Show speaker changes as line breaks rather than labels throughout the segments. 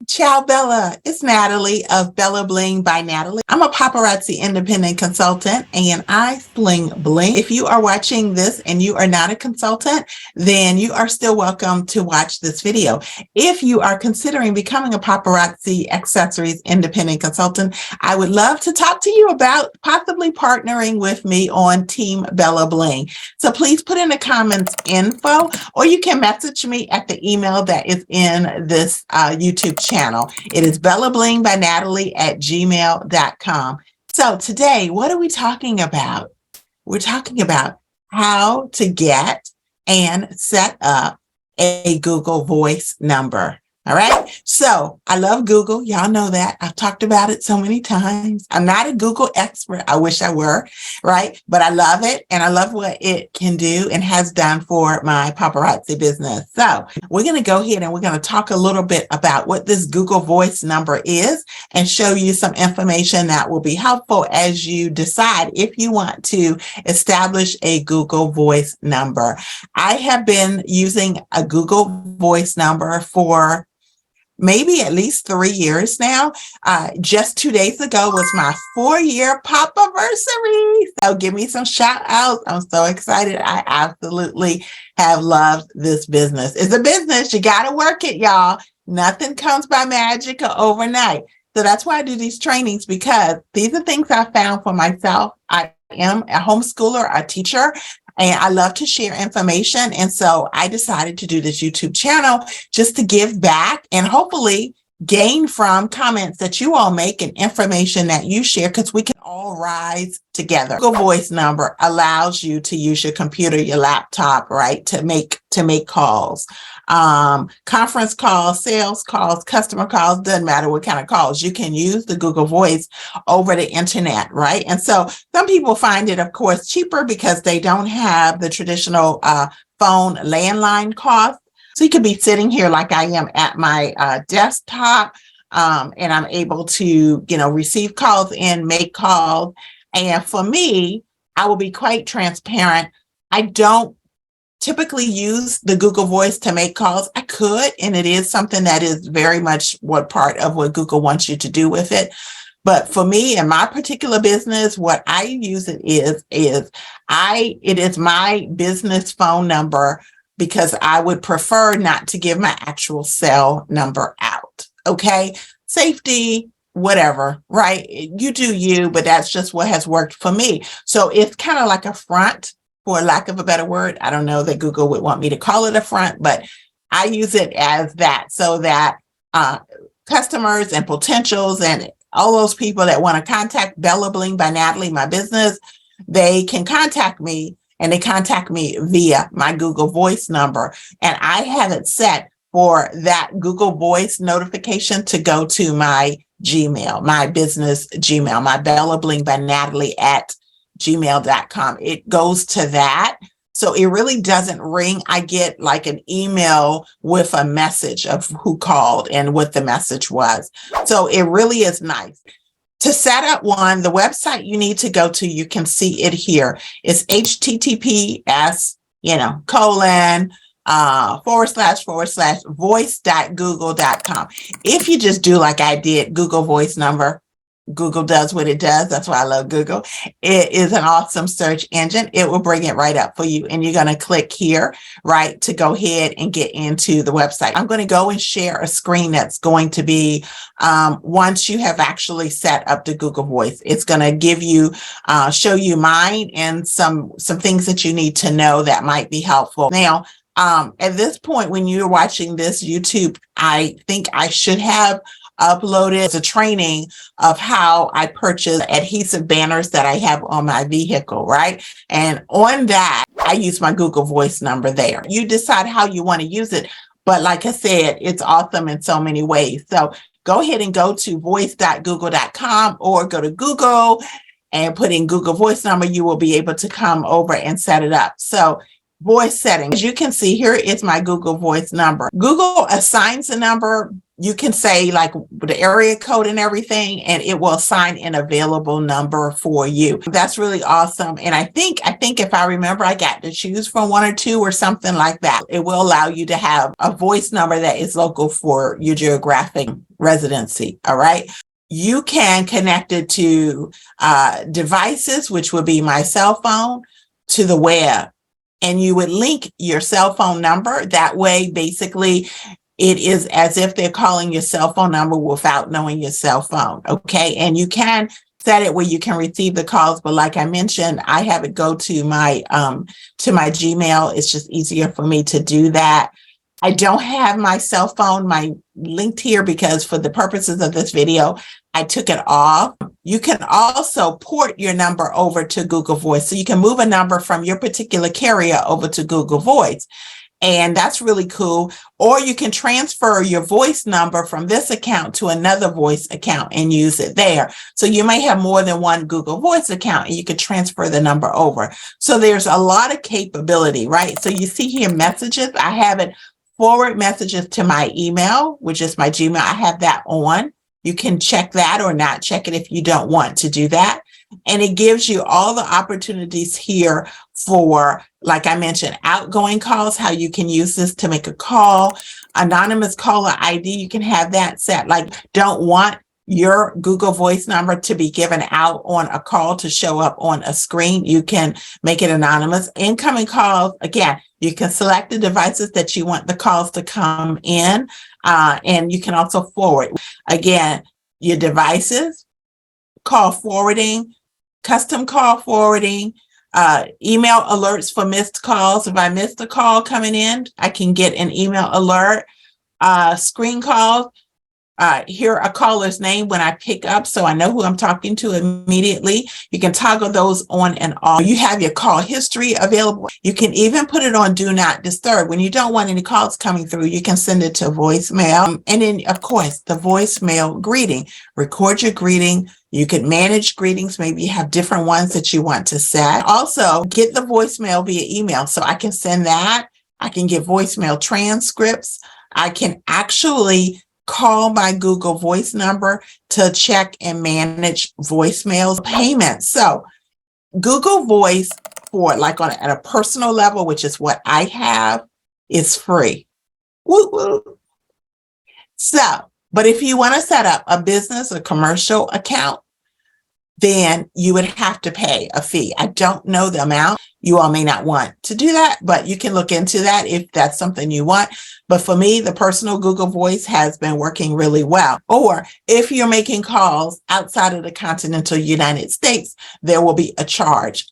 Ciao, Bella. It's Natalie of Bella Bling by Natalie. I'm a paparazzi independent consultant and I sling bling. If you are watching this and you are not a consultant, then you are still welcome to watch this video. If you are considering becoming a paparazzi accessories independent consultant, I would love to talk to you about possibly partnering with me on Team Bella Bling. So please put in the comments info, or you can message me at the email that is in this YouTube channel. It is bellabling@gmail.com. So today, what are we talking about? We're talking about how to get and set up a Google Voice number. All right. So I love Google. Y'all know that. I've talked about it so many times. I'm not a Google expert. I wish I were, right? But I love it. And I love what it can do and has done for my paparazzi business. So we're going to go ahead and we're going to talk a little bit about what this Google Voice number is and show you some information that will be helpful as you decide if you want to establish a Google Voice number. I have been using a Google Voice number for maybe at least 3 years now. Just 2 days ago was my 4-year Papaversary. So give me some shout outs. I'm so excited. I absolutely have loved this business. It's a business. You got to work it, y'all. Nothing comes by magic or overnight. So that's why I do these trainings, because these are things I found for myself. I am a homeschooler, a teacher, and I love to share information. And so I decided to do this YouTube channel just to give back and hopefully gain from comments that you all make and information that you share, because we can all rise together. Google Voice number allows you to use your computer, your laptop, right, to make calls, conference calls, sales calls, customer calls. Doesn't matter what kind of calls. You can use the Google Voice over the internet, right? And so some people find it, of course, cheaper because they don't have the traditional phone landline cost. So you could be sitting here like I am at my desktop, and I'm able to, receive calls and make calls. And for me, I will be quite transparent. I don't typically use the Google Voice to make calls. I could, and it is something that is very much part of what Google wants you to do with it. But for me and my particular business, what I use it is my business phone number, because I would prefer not to give my actual cell number out. Okay. Safety, whatever, right? You do you, but that's just what has worked for me. So it's kind of like a front, for lack of a better word. I don't know that Google would want me to call it a front, but I use it as that, so that customers and potentials and all those people that want to contact Bella Bling by Natalie, my business, they can contact me. And they contact me via my Google Voice number. And I have it set for that Google Voice notification to go to my Gmail, my business Gmail, my Bella Bling by Natalie at gmail.com. It goes to that. So it really doesn't ring. I get like an email with a message of who called and what the message was. So it really is nice. To set up one, the website you need to go to, you can see it here. It's https, / voice.google.com. If you just do like I did, Google Voice number, Google does what it does. That's why I love Google. It is an awesome search engine. It will bring it right up for you. And you're going to click here, right, to go ahead and get into the website. I'm going to go and share a screen that's going to be once you have actually set up the Google Voice. It's going to give you, show you mine and some things that you need to know that might be helpful. Now, at this point, when you're watching this YouTube, I think I should have uploaded a training of how I purchase adhesive banners that I have on my vehicle, right? And on that, I use my Google Voice number there. You decide how you want to use it. But like I said, it's awesome in so many ways. So go ahead and go to voice.google.com or go to Google and put in Google Voice number. You will be able to come over and set it up. So voice settings, as you can see, here is my Google Voice number. Google assigns a number you can say like the area code and everything, and it will assign an available number for you. That's really awesome. And I think if I remember, I got to choose from one or two or something like that. It will allow you to have a voice number that is local for your geographic residency. All right. You can connect it to devices, which would be my cell phone, to the web. And you would link your cell phone number. That way, basically, it is as if they're calling your cell phone number without knowing your cell phone. Okay. And you can set it where you can receive the calls. But like I mentioned, I have it go to my Gmail. It's just easier for me to do that. I don't have my cell phone, linked here because for the purposes of this video, I took it off. You can also port your number over to Google Voice. So you can move a number from your particular carrier over to Google Voice. And that's really cool. Or you can transfer your voice number from this account to another voice account and use it there. So you may have more than one Google Voice account and you could transfer the number over. So there's a lot of capability, right? So you see here messages. I have it forward messages to my email, which is my Gmail. I have that on. You can check that or not check it if you don't want to do that. And it gives you all the opportunities here for, like I mentioned, outgoing calls, how you can use this to make a call, anonymous caller ID. You can have that set. Like, don't want your Google Voice number to be given out on a call to show up on a screen. You can make it anonymous. Incoming calls, again, you can select the devices that you want the calls to come in, and you can also forward. Again, your devices, call forwarding, custom call forwarding, email alerts for missed calls. If I missed a call coming in, I can get an email alert, screen calls. Hear a caller's name when I pick up, so I know who I'm talking to immediately. You can toggle those on and off. You have your call history available. You can even put it on do not disturb. When you don't want any calls coming through, you can send it to voicemail. And then, of course, the voicemail greeting. Record your greeting. You can manage greetings. Maybe you have different ones that you want to set. Also, get the voicemail via email. So I can send that. I can get voicemail transcripts. I can actually call my Google Voice number to check and manage voicemails, payments. So Google Voice for like at a personal level, which is what I have, is free. Woo woo. So, but if you want to set up a business or commercial account, then you would have to pay a fee. I don't know the amount. You all may not want to do that, but you can look into that if that's something you want. But for me, the personal Google Voice has been working really well. Or if you're making calls outside of the continental United States, there will be a charge.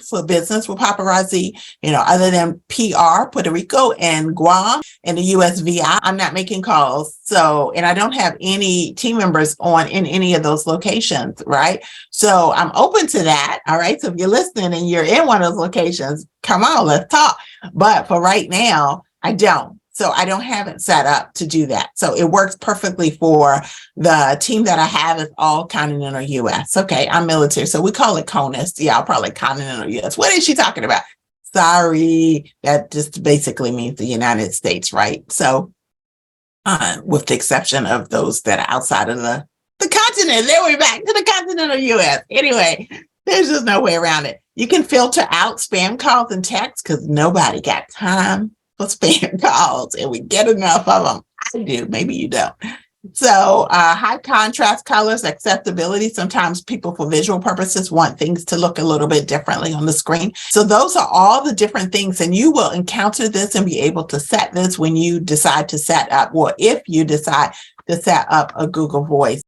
For business with Paparazzi, other than PR, Puerto Rico and Guam and the USVI, I'm not making calls. So, and I don't have any team members in any of those locations, right? So I'm open to that. All right. So if you're listening and you're in one of those locations, come on, let's talk. But for right now, I don't. So I don't have it set up to do that. So it works perfectly for the team that I have is all continental US. Okay, I'm military. So we call it CONUS. Yeah, I'll probably continental US. What is she talking about? Sorry, that just basically means the United States, right? So with the exception of those that are outside of the continent. Then we're back to the continental US. Anyway, there's just no way around it. You can filter out spam calls and texts because nobody got time for spam calls, and we get enough of them. I do, maybe you don't. So high contrast colors, accessibility. Sometimes people for visual purposes want things to look a little bit differently on the screen. So those are all the different things, and you will encounter this and be able to set this when you decide to set up, or if you decide to set up a Google Voice.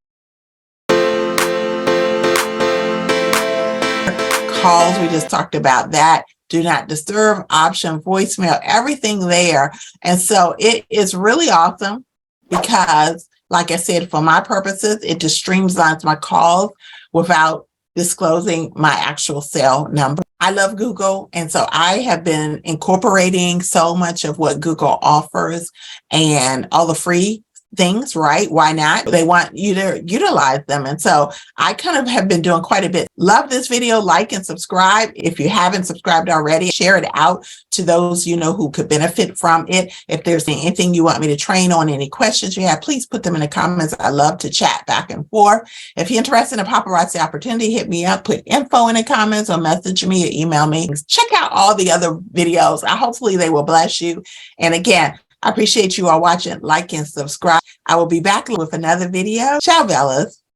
Calls, we just talked about that. Do not disturb option, voicemail, everything there. And so it is really awesome because, like I said, for my purposes, it just streamlines my calls without disclosing my actual cell number. I love Google, and so I have been incorporating so much of what Google offers and all the free things, right? Why not? They want you to utilize them. And so I kind of have been doing quite a bit. Love this video, like and subscribe. If you haven't subscribed already, share it out to those you know who could benefit from it. If there's anything you want me to train on, any questions you have, please put them in the comments. I love to chat back and forth. If you're interested in a paparazzi opportunity, hit me up, put info in the comments or message me or email me. Check out all the other videos. Hopefully they will bless you. And again, I appreciate you all watching, like, and subscribe. I will be back with another video. Ciao, Bellas.